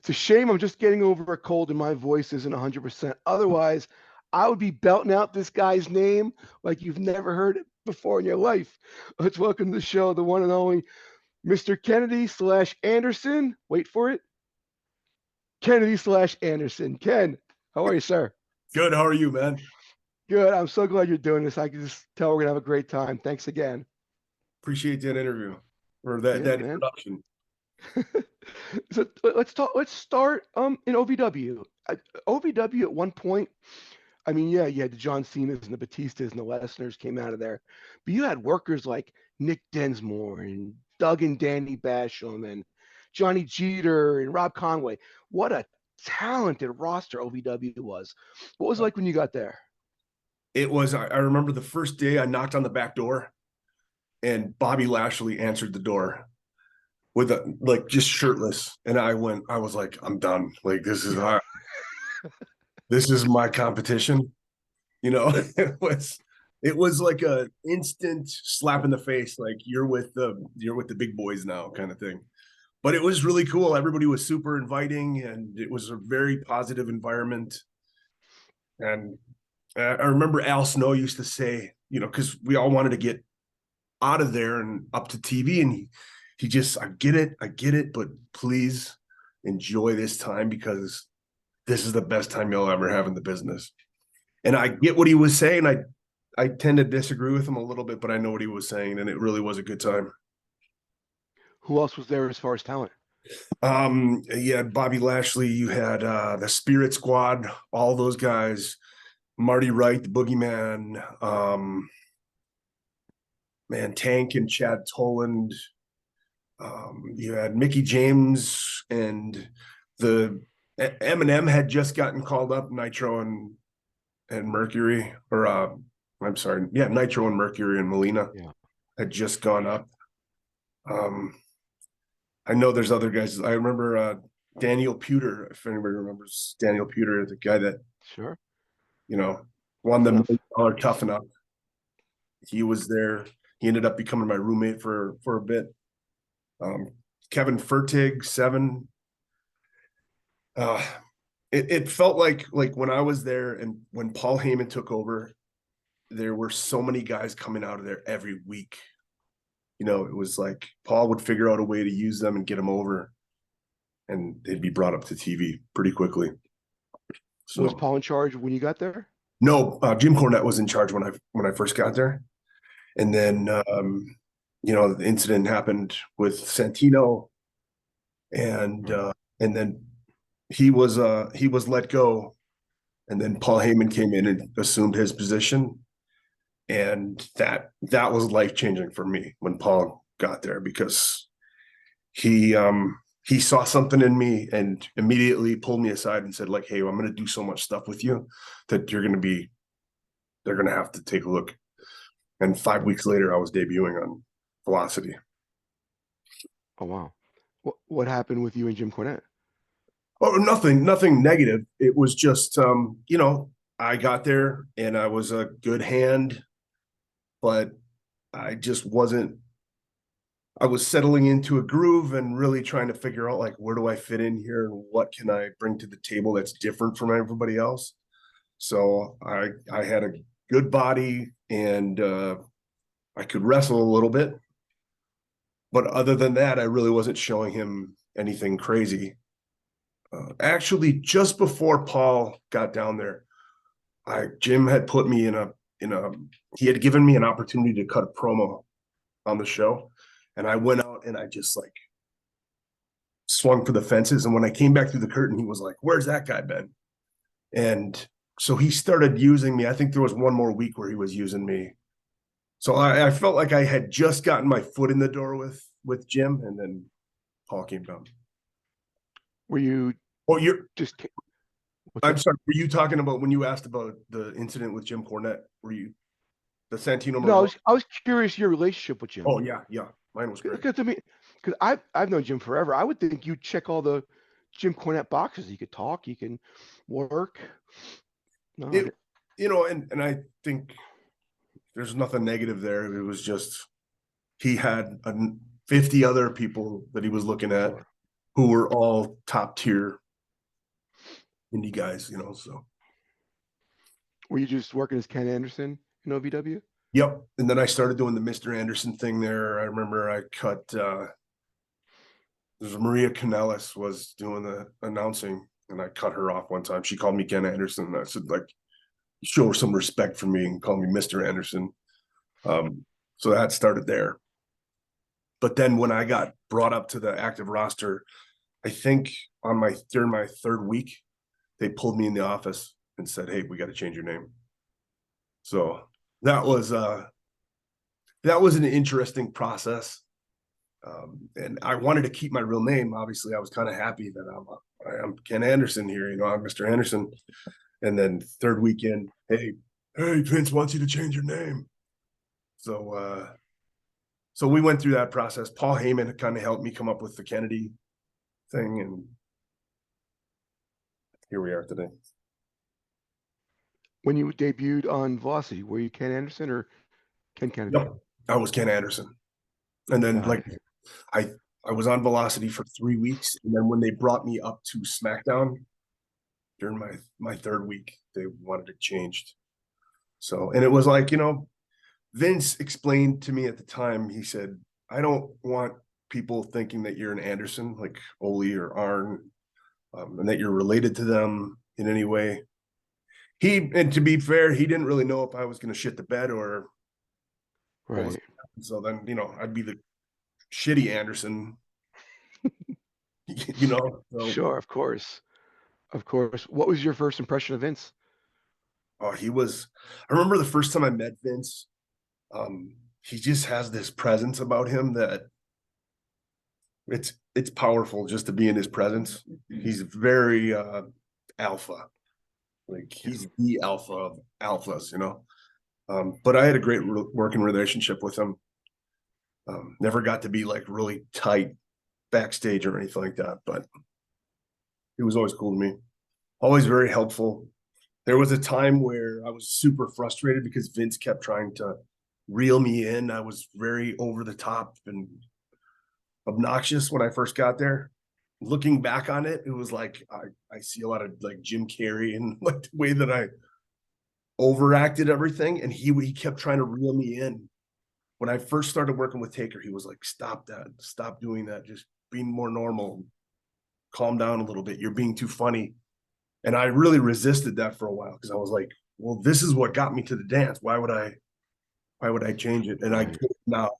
It's a shame I'm just getting over a cold and my voice isn't 100%. Otherwise, I would be belting out this guy's name like you've never heard it before in your life. Let's welcome to the show the one and only Mr. Kennedy/Anderson. Wait for it. Kennedy/Anderson. Ken, how are you, sir? Good. How are you, man? Good. I'm so glad you're doing this. I can just tell we're going to have a great time. Thanks again. Appreciate that interview or that Yeah, man. introduction. So let's talk. Let's start in OVW. OVW at one point. I mean, yeah, you had the John Cena's and the Batistas and the Lesners came out of there, but you had workers like Nick Densmore and Doug and Danny Basham and Johnny Jeter and Rob Conway. What a talented roster OVW was. What was it like when you got there? It was, I remember the first day I knocked on the back door and Bobby Lashley answered the door with just shirtless. And I was like, I'm done. Like, this is my competition. You know, it was like a instant slap in the face. Like you're with the big boys now kind of thing. But it was really cool. Everybody was super inviting and it was a very positive environment. And I remember Al Snow used to say, you know, because we all wanted to get out of there and up to TV. And he just, I get it, but please enjoy this time because this is the best time you'll ever have in the business. And I get what he was saying. I tend to disagree with him a little bit, but I know what he was saying. And it really was a good time. Who else was there as far as talent? You had Bobby Lashley, you had the Spirit Squad, all those guys, Marty Wright, the Boogeyman, man, Tank and Chad Toland. You had Mickey James and the Eminem had just gotten called up, Nitro and Mercury, or I'm sorry, yeah, Nitro and Mercury and Melina had just gone up. I know there's other guys. I remember Daniel Pewter, if anybody remembers Daniel Pewter, the guy that won the $1 million Tough Enough. He was there. He ended up becoming my roommate for a bit. Kevin Fertig, Seven. It felt like when I was there and when Paul Heyman took over, there were so many guys coming out of there every week. You know, it was like Paul would figure out a way to use them and get them over, and they'd be brought up to TV pretty quickly. So, was Paul in charge when you got there? No, Jim Corenette was in charge when I first got there, and then the incident happened with Santino, and then he was let go, and then Paul Heyman came in and assumed his position. And that was life-changing for me when Paul got there because he saw something in me and immediately pulled me aside and said, like, hey, I'm going to do so much stuff with you that they're going to have to take a look. And 5 weeks later, I was debuting on Velocity. Oh, wow. What happened with you and Jim Corenette? Oh, nothing negative. It was just, I got there and I was a good hand, but I just wasn't. I was settling into a groove and really trying to figure out, like, where do I fit in here and what can I bring to the table that's different from everybody else. So I had a good body and I could wrestle a little bit. But other than that, I really wasn't showing him anything crazy. Actually, just before Paul got down there, Jim had put me he had given me an opportunity to cut a promo on the show. And I went out and I just swung for the fences. And when I came back through the curtain, he was like, where's that guy been? And so he started using me. I think there was one more week where he was using me. So I felt like I had just gotten my foot in the door with Jim, and then Paul came down. Were you? Oh, you're just. I'm sorry. Were you talking about when you asked about the incident with Jim Corenette? Were you the Santino? No, I was curious your relationship with Jim. Oh yeah, mine was great. Because I've known Jim forever. I would think you check all the Jim Corenette boxes. You could talk, you can work. No, and I think there's nothing negative there. It was just he had 50 other people that he was looking at who were all top tier indie guys, so. Were you just working as Ken Anderson in OVW? Yep. And then I started doing the Mr. Anderson thing there. I remember I cut, there's Maria Kanellis was doing the announcing, and I cut her off one time. She called me Ken Anderson. And I said, like, show her some respect for me and call me Mr. Anderson. So that started there. But then when I got brought up to the active roster, I think during my third week, they pulled me in the office and said, "Hey, we got to change your name." So that was an interesting process. And I wanted to keep my real name. Obviously, I was kind of happy that I'm Ken Anderson here. I'm Mr. Anderson. And then third weekend, hey, Vince wants you to change your name. So we went through that process. Paul Heyman kind of helped me come up with the Kennedy thing, and here we are today. When you debuted on Velocity, were you Ken Anderson or Ken Kennedy? Yep, I was Ken Anderson. And then I was on Velocity for 3 weeks, and then when they brought me up to SmackDown during my third week, they wanted it changed. So, and it was like, Vince explained to me at the time, he said, I don't want people thinking that you're an Anderson, like Ole or Arn, and that you're related to them in any way. And to be fair, he didn't really know if I was going to shit the bed or. Right. So then, I'd be the shitty Anderson, So. Sure, of course. Of course. What was your first impression of Vince? Oh, I remember the first time I met Vince. He just has this presence about him that it's powerful just to be in his presence. He's very alpha. Like, he's the alpha of alphas, But I had a great working relationship with him. Never got to be like really tight backstage or anything like that, but he was always cool to me. Always very helpful. There was a time where I was super frustrated because Vince kept trying to reel me in. I was very over the top and obnoxious when I first got there. Looking back on it, it was like I see a lot of like Jim Carrey and like the way that I overacted everything, and he kept trying to reel me in. When I first started working with Taker, he was like, "Stop that! Stop doing that! Just being more normal. Calm down a little bit. You're being too funny." And I really resisted that for a while because I was like, "Well, this is what got me to the dance. Why would I change it?" And I get it now.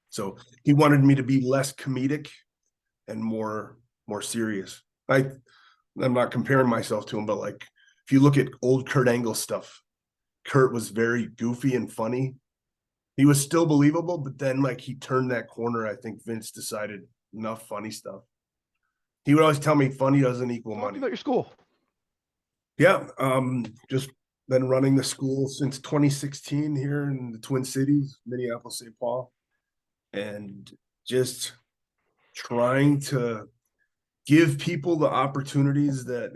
So he wanted me to be less comedic and more serious. I'm not comparing myself to him, but like if you look at old Kurt Angle stuff, Kurt was very goofy and funny. He was still believable, but then like he turned that corner. I think Vince decided enough funny stuff. He would always tell me funny doesn't equal money. About your school. Yeah, just been running the school since 2016 here in the Twin Cities, Minneapolis, St. Paul, and just trying to give people the opportunities that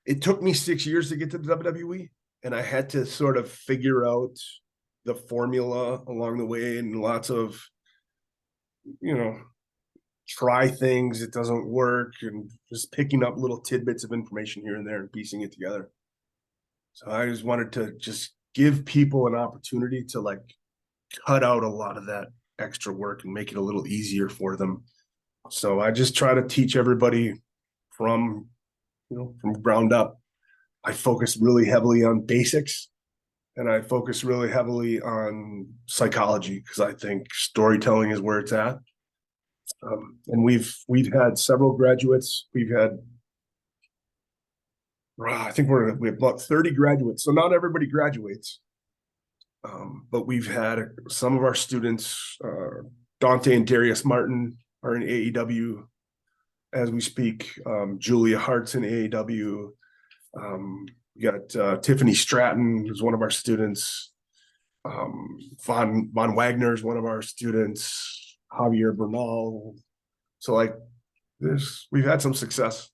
it took me 6 years to get to the WWE, and I had to sort of figure out the formula along the way, and lots of, try things, it doesn't work, and just picking up little tidbits of information here and there and piecing it together. So I just wanted to just give people an opportunity to like cut out a lot of that extra work and make it a little easier for them. So I just try to teach everybody from ground up. I focus really heavily on basics, and I focus really heavily on psychology because I think storytelling is where it's at. And we've had several graduates. I think we have about 30 graduates. So not everybody graduates, but we've had some of our students. Dante and Darius Martin are in AEW as we speak. Julia Hart's in AEW. We got Tiffany Stratton, who's one of our students. Von Wagner is one of our students. Javier Bernal. So like we've had some success.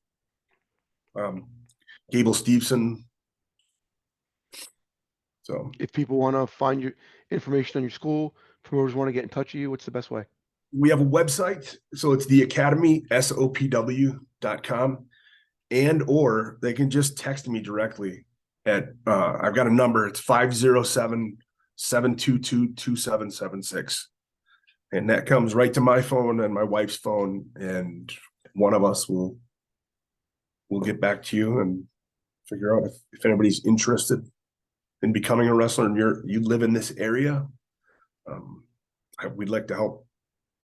Gable Steveson. So if people want to find your information on your school, promoters want to get in touch with you, what's the best way? We have a website, so it's the Academy, SOPW.com, and or they can just text me directly at I've got a number, it's 507-722-2776. And that comes right to my phone and my wife's phone, and one of us will get back to you and figure out if anybody's interested in becoming a wrestler and you live in this area. We'd like to help